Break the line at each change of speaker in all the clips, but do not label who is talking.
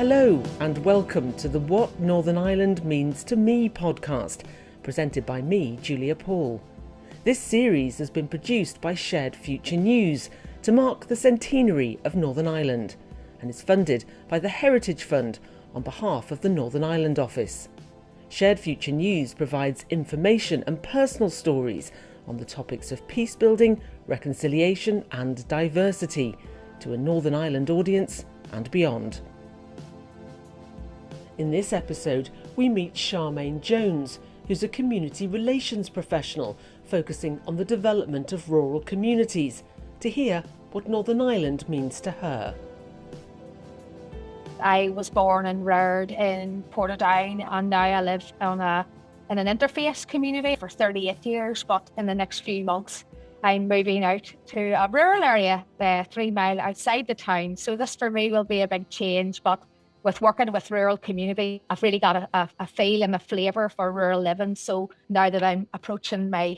Hello and welcome to the What Northern Ireland Means to Me podcast, presented by me, Julia Paul. This series has been produced by Shared Future News to mark the centenary of Northern Ireland and is funded by the Heritage Fund on behalf of the Northern Ireland Office. Shared Future News provides information and personal stories on the topics of peace building, reconciliation and diversity to a Northern Ireland audience and beyond. In this episode, we meet Charmain Jones, who's a community relations professional focusing on the development of rural communities, to hear what Northern Ireland means to her.
I was born and reared in Portadown, and now I live in an interface community for 38 years, but in the next few months I'm moving out to a rural area 3 miles outside the town. So this for me will be a big change, but with working with rural community, I've really got a feel and a flavour for rural living. So now that I'm approaching my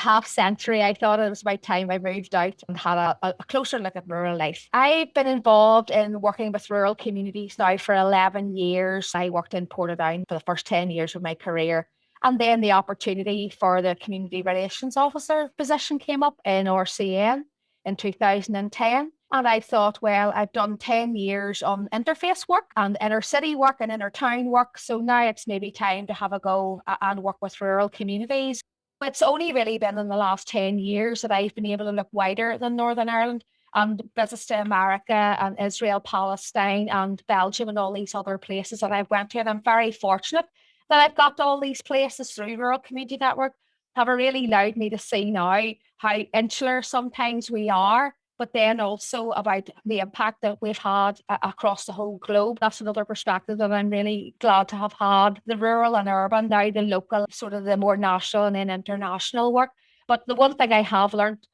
half century, I thought it was about time I moved out and had a closer look at rural life. I've been involved in working with rural communities now for 11 years. I worked in Portadown for the first 10 years of my career. And then the opportunity for the Community Relations Officer position came up in RCN in 2010. And I thought, well, I've done 10 years on interface work and inner city work and inner town work. So now it's maybe time to have a go and work with rural communities. It's only really been in the last 10 years that I've been able to look wider than Northern Ireland and visits to America and Israel, Palestine and Belgium and all these other places that I've went to. And I'm very fortunate that I've got to all these places through Rural Community Network have really allowed me to see now how insular sometimes we are, but then also about the impact that we've had across the whole globe. That's another perspective that I'm really glad to have had, the rural and urban, now the local, sort of the more national and then international work. But the one thing I have learned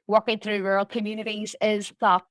working through rural communities is that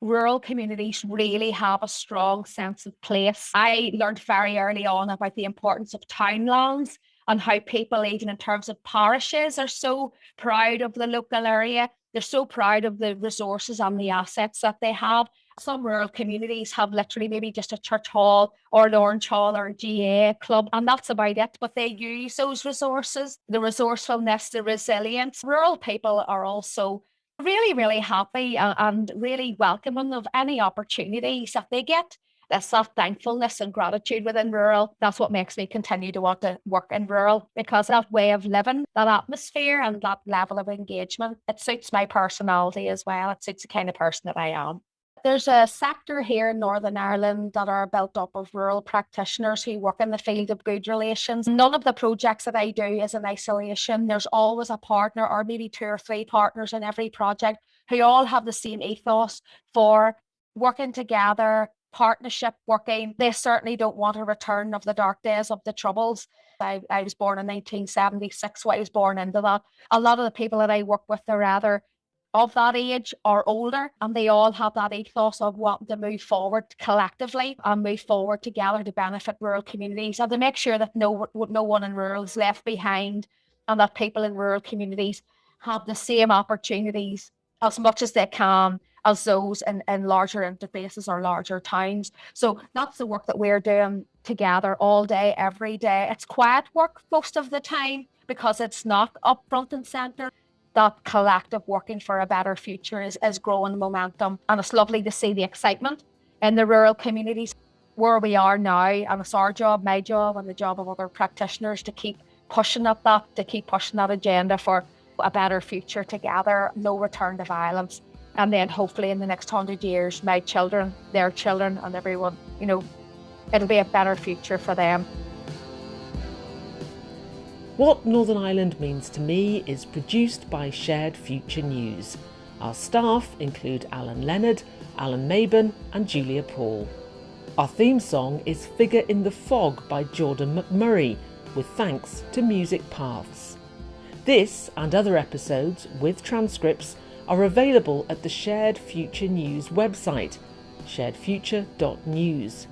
rural communities really have a strong sense of place. I learned very early on about the importance of townlands and how people, even in terms of parishes, are so proud of the local area. They're so proud of the resources and the assets that they have. Some rural communities have literally maybe just a church hall or an orange hall or a GA club, and that's about it. But they use those resources, the resourcefulness, the resilience. Rural people are also really, really happy and really welcoming of any opportunities that they get. That's that thankfulness and gratitude within rural. That's what makes me continue to want to work in rural, because that way of living, that atmosphere and that level of engagement, it suits my personality as well. It suits the kind of person that I am. There's a sector here in Northern Ireland that are built up of rural practitioners who work in the field of good relations. None of the projects that I do is in isolation. There's always a partner or maybe 2 or 3 partners in every project who all have the same ethos for working together, partnership working. They certainly don't want a return of the dark days of the Troubles. I was born in 1976, so I was born into that. A lot of the people that I work with are either of that age or older, and they all have that ethos of wanting to move forward collectively and move forward together to benefit rural communities and to make sure that no one in rural is left behind, and that people in rural communities have the same opportunities as much as they can as those in larger interfaces or larger towns. So that's the work that we're doing together all day, every day. It's quiet work most of the time because it's not up front and centre. That collective working for a better future is growing momentum. And it's lovely to see the excitement in the rural communities where we are now. And it's our job, my job, and the job of other practitioners to keep pushing at that, to keep pushing that agenda for a better future together, no return to violence. And then hopefully in the next 100 years, my children, their children and everyone, it'll be a better future for them.
What Northern Ireland Means to Me is produced by Shared Future News. Our staff include Alan Leonard, Alan Maben and Julia Paul. Our theme song is Figure in the Fog by Jordan McMurray, with thanks to Music Paths. This and other episodes with transcripts are available at the Shared Future News website, sharedfuture.news.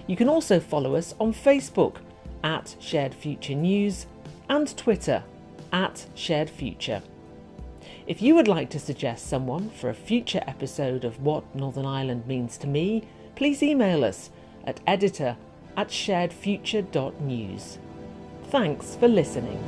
You can also follow us on Facebook at Shared Future News and Twitter at Shared Future. If you would like to suggest someone for a future episode of What Northern Ireland Means to Me, please email us at editor@sharedfuture.news. Thanks for listening.